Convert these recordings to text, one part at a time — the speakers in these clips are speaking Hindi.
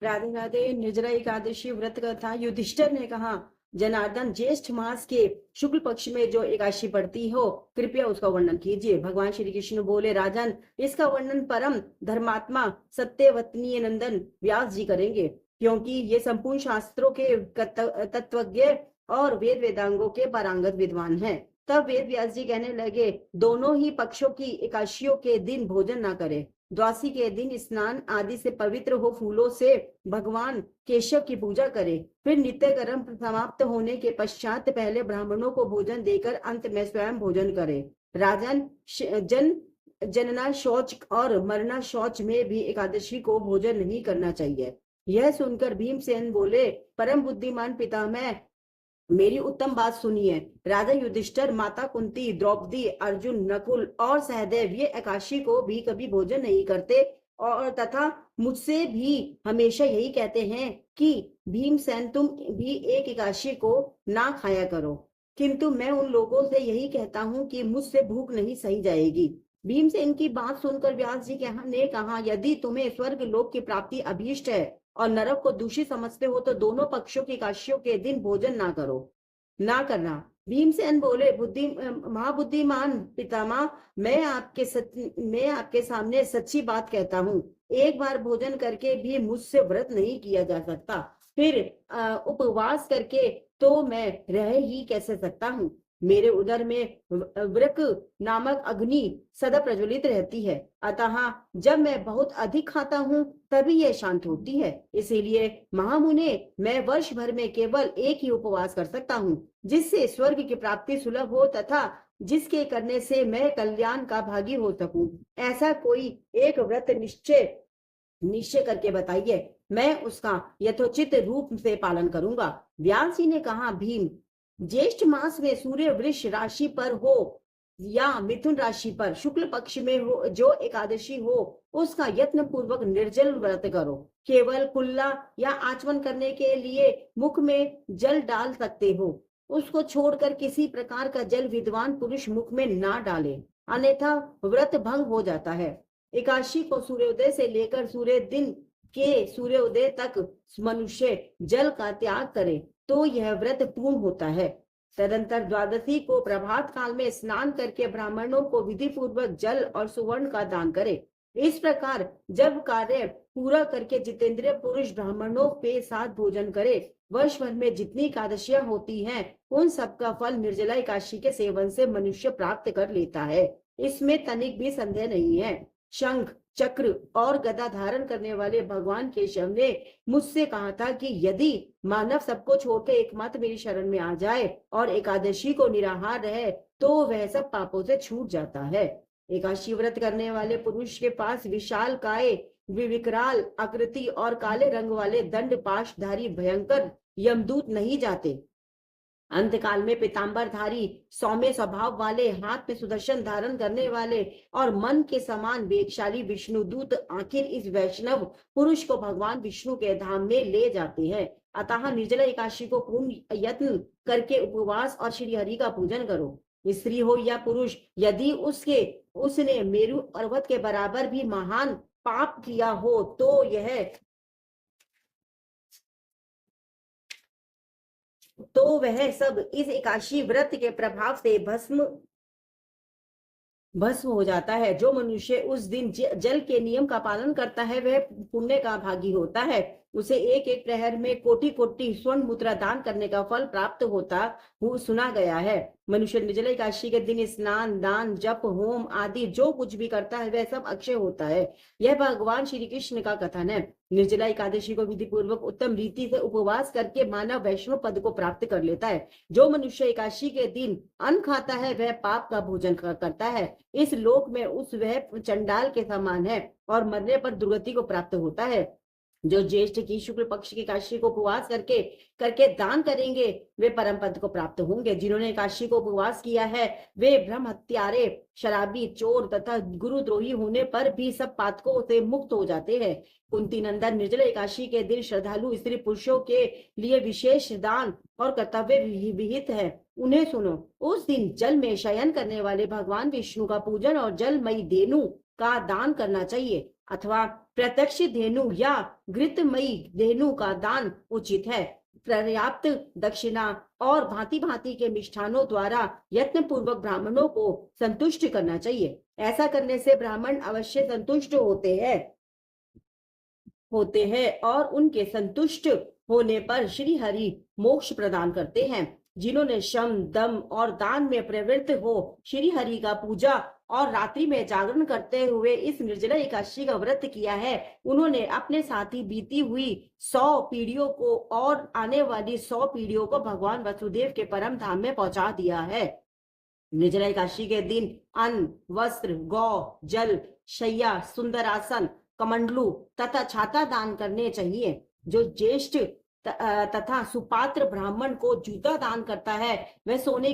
राधे राधे। निर्जला एकादशी व्रत कथा। युधिष्ठिर ने कहा, जनार्दन, ज्येष्ठ मास के शुक्ल पक्ष में जो एकादशी पड़ती हो, कृपया उसका वर्णन कीजिए। भगवान श्री कृष्ण बोले, राजन, इसका वर्णन परम धर्मात्मा सत्यवतनीय नंदन व्यास जी करेंगे, क्योंकि ये संपूर्ण शास्त्रों के तत्वज्ञ और वेद वेदांगों के पारंगत विद्वान हैं। तब वेद व्यास जी कहने लगे, दोनों ही पक्षों की एकादशियों के दिन भोजन न करें। द्वादशी के दिन स्नान आदि से पवित्र हो फूलों से भगवान केशव की पूजा करे, फिर नित्य कर्म समाप्त होने के पश्चात पहले ब्राह्मणों को भोजन देकर अंत में स्वयं भोजन करे। राजन, जनना शौच और मरना शौच में भी एकादशी को भोजन नहीं करना चाहिए। यह सुनकर भीमसेन बोले, परम बुद्धिमान पितामह, मेरी उत्तम बात सुनिए। राजा युधिष्ठिर, माता कुंती, द्रौपदी, अर्जुन, नकुल और सहदेव ये एकादशी को भी कभी भोजन नहीं करते और तथा मुझसे भी हमेशा यही कहते हैं कि भीमसेन, तुम भी एक एकादशी को ना खाया करो, किंतु मैं उन लोगों से यही कहता हूँ कि मुझसे भूख नहीं सही जाएगी। भीमसेन की बात सुनकर व्यास जी ने कहा, यदि तुम्हें स्वर्ग लोक की प्राप्ति अभीष्ट है और नरक को दूषित समझते हो तो दोनों पक्षों की एकादशियों के दिन भोजन ना करो, ना करना। भीमसेन बोले, महाबुद्धिमान पितामह, मैं आपके सामने सच्ची बात कहता हूँ। एक बार भोजन करके भी मुझसे व्रत नहीं किया जा सकता, फिर उपवास करके तो मैं रह ही कैसे सकता हूँ। मेरे उदर में वृक नामक अग्नि सदा प्रज्वलित रहती है, अतः जब मैं बहुत अधिक खाता हूँ तभी यह शांत होती है। इसीलिए महामुने, मैं वर्ष भर में केवल एक ही उपवास कर सकता हूँ, जिससे स्वर्ग की प्राप्ति सुलभ हो तथा जिसके करने से मैं कल्याण का भागी हो सकूं। ऐसा कोई एक व्रत निश्चय करके बताइए, मैं उसका यथोचित रूप से पालन करूंगा। व्यास जी ने कहा, भीम, ज्येष्ठ मास में सूर्य वृष राशि पर हो या मिथुन राशि पर शुक्ल पक्ष में हो जो एकादशी हो, उसका यत्न पूर्वक निर्जल व्रत करो। केवल कुल्ला या आचमन करने के लिए मुख में जल डाल सकते हो, उसको छोड़कर किसी प्रकार का जल विद्वान पुरुष मुख में ना डाले, अन्यथा व्रत भंग हो जाता है। एकादशी को सूर्योदय से लेकर सूर्य दिन के सूर्योदय तक मनुष्य जल का त्याग करे तो यह व्रत पूर्ण होता है। तदंतर द्वादशी को प्रभात काल में स्नान करके ब्राह्मणों को विधि पूर्वक जल और सुवर्ण का दान करे। इस प्रकार जब कार्य पूरा करके जितेंद्रिय पुरुष ब्राह्मणों के साथ भोजन करे, वर्ष भर में जितनी एकादशियां होती हैं, उन सबका फल निर्जला एकादशी के सेवन से मनुष्य प्राप्त कर लेता है। इसमें तनिक भी संदेह नहीं है। शंख, चक्र और गदा धारण करने वाले भगवान केशव ने मुझसे कहा था कि यदि मानव सबको छोड़कर एकमात्र मेरी शरण में आ जाए और एकादशी को निराहार रहे तो वह सब पापों से छूट जाता है। एकादशी व्रत करने वाले पुरुष के पास विशाल काय, विकराल आकृति और काले रंग वाले दंड पाशधारी भयंकर यमदूत नहीं जाते। अंतकाल में पीताम्बरधारी, सौम्य स्वभाव वाले, हाथ में सुदर्शन धारण करने वाले और मन के समान वेगशाली विष्णुदूत आखिर इस वैष्णव पुरुष को भगवान विष्णु के धाम में ले जाते हैं। अतः निर्जला एकादशी को पूर्ण यत्न करके उपवास और श्री हरि का पूजन करो। स्त्री हो या पुरुष, यदि उसने मेरु पर्वत के बराबर भी महान पाप किया हो तो वह सब इस एकादशी व्रत के प्रभाव से भस्म हो जाता है। जो मनुष्य उस दिन जल के नियम का पालन करता है वह पुण्य का भागी होता है। उसे एक एक प्रहर में कोटि कोटि स्वर्ण मुद्रा दान करने का फल प्राप्त होता सुना गया है। मनुष्य निर्जला एकादशी के दिन स्नान, दान, जप, होम आदि जो कुछ भी करता है वह सब अक्षय होता है। यह भगवान श्री कृष्ण का कथन है। निर्जला एकादशी को विधि पूर्वक उत्तम रीति से उपवास करके मानव वैष्णव पद को प्राप्त कर लेता है। जो मनुष्य एकादशी के दिन अन्न खाता है वह पाप का भोजन करता है, इस लोक में वह चंडाल के समान है और मरने पर दुर्गति को प्राप्त होता है। जो ज्येष्ठ की शुक्ल पक्ष की एकादशी को उपवास करके दान करेंगे वे परम पद को प्राप्त होंगे। जिन्होंने एकादशी को उपवास किया है वे ब्रह्म हत्यारे, शराबी, चोर तथा गुरुद्रोही होने पर भी सब पातकों से मुक्त हो जाते हैं। कुंती नंदन, निर्जला एकादशी के दिन श्रद्धालु स्त्री पुरुषों के लिए विशेष दान और कर्तव्य विहित है, उन्हें सुनो। उस दिन जल में शयन करने वाले भगवान विष्णु का पूजन और जलमयी धेनु का दान करना चाहिए, अथवा प्रत्यक्ष धेनु या घृतमयी धेनु का दान उचित है। पर्याप्त दक्षिणा और भांति भांति के मिष्ठानों द्वारा यत्न पूर्वक ब्राह्मणों को संतुष्ट करना चाहिए। ऐसा करने से ब्राह्मण अवश्य संतुष्ट होते हैं और उनके संतुष्ट होने पर श्री हरि मोक्ष प्रदान करते हैं। जिन्होंने शम दम और दान में प्रवृत्त हो श्री हरि का पूजा और रात्रि में जागरण करते हुए इस निर्जला एकादशी का व्रत किया है, उन्होंने अपने साथी बीती हुई 100 पीढ़ियों को और आने वाली 100 पीढ़ियों को भगवान वसुदेव के परम धाम में पहुंचा दिया है। निर्जला एकादशी के दिन अन्न, वस्त्र, गौ, जल, शैया, सुंदर आसन, कमंडलू तथा छाता दान करने चाहिए। जो ज्येष्ठ तथा सुपात्र ब्राह्मण को जूता दान करता है, वह सोने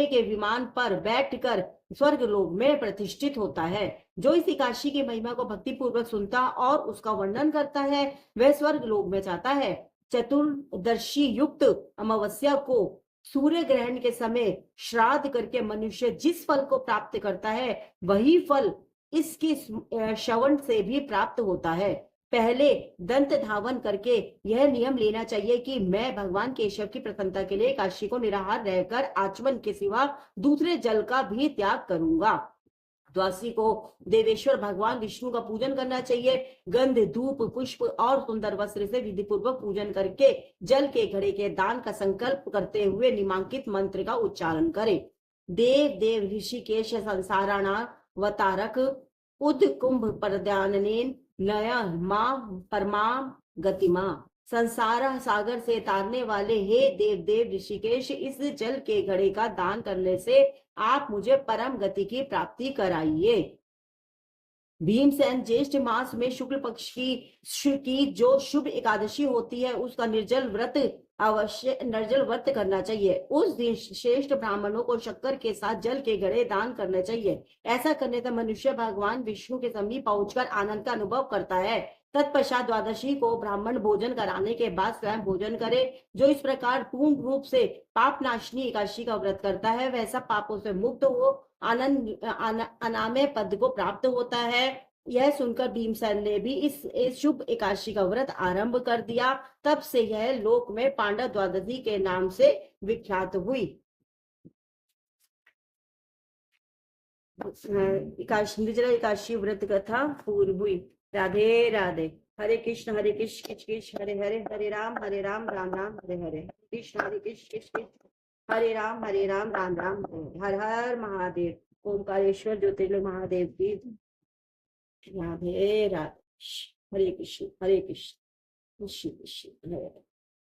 के विमान पर बैठकर स्वर्ग लोक में प्रतिष्ठित होता है। जो इस एकादशी की महिमा को भक्ति पूर्वक सुनता और उसका वर्णन करता है, वह स्वर्ग लोक में जाता है। चतुर्दशी युक्त अमावस्या को सूर्य ग्रहण के समय श्राद्ध करके मनुष्य जिस फल को प्राप्त करता है, वही फल इसके श्रवण से भी प्राप्त होता है। पहले दंत धावन करके यह नियम लेना चाहिए कि मैं भगवान केशव की प्रसन्नता के लिए काशी को निराहार रहकर आचमन के सिवा दूसरे जल का भी त्याग करूंगा। द्वादशी को देवेश्वर भगवान विष्णु का पूजन करना चाहिए। गंध, धूप, पुष्प और सुंदर वस्त्र से विधि पूर्वक पूजन करके जल के घड़े के दान का संकल्प करते हुए निमांकित मंत्र का उच्चारण करें। देव देव ऋषिकेश संसाराणावतारक उद कुंभ परदानेन नय मां परमा गतिमा। संसार सागर से तारने वाले हे देव देव ऋषिकेश, इस जल के घड़े का दान करने से आप मुझे परम गति की प्राप्ति कराइए। भीमसेन ज्येष्ठ मास में शुक्ल पक्ष की जो शुभ एकादशी होती है, उसका निर्जल व्रत करना चाहिए। उस दिन श्रेष्ठ ब्राह्मणों को शक्कर के साथ जल के घड़े दान करने चाहिए। ऐसा करने से मनुष्य भगवान विष्णु के समीप पहुंचकर आनंद का अनुभव करता है। तत्पश्चात द्वादशी को ब्राह्मण भोजन कराने के बाद स्वयं भोजन करे। जो इस प्रकार पूर्ण रूप से पाप नाशनी एकादशी का व्रत करता है, वह सब पापों से मुक्त हो अनामय पद को प्राप्त होता है। यह सुनकर भीमसेन ने भी इस शुभ एकादशी का व्रत आरंभ कर दिया। तब से यह लोक में पांडव द्वादशी के नाम से विख्यात हुई। निर्जला एकादशी व्रत कथा पूर्ण हुई। राधे राधे। हरे कृष्ण कृष्ण कृष्ण हरे हरे, हरे राम राम राम हरे हरे। कृष्ण हरे कृष्ण कृष्ण हरे राम राम राम हरे। हर हर महादेव। ओंकारेश्वर ज्योतिर्लिंग महादेव की राधे राधे। हरे कृष्ण कृष्ण कृष्ण हरे हरे।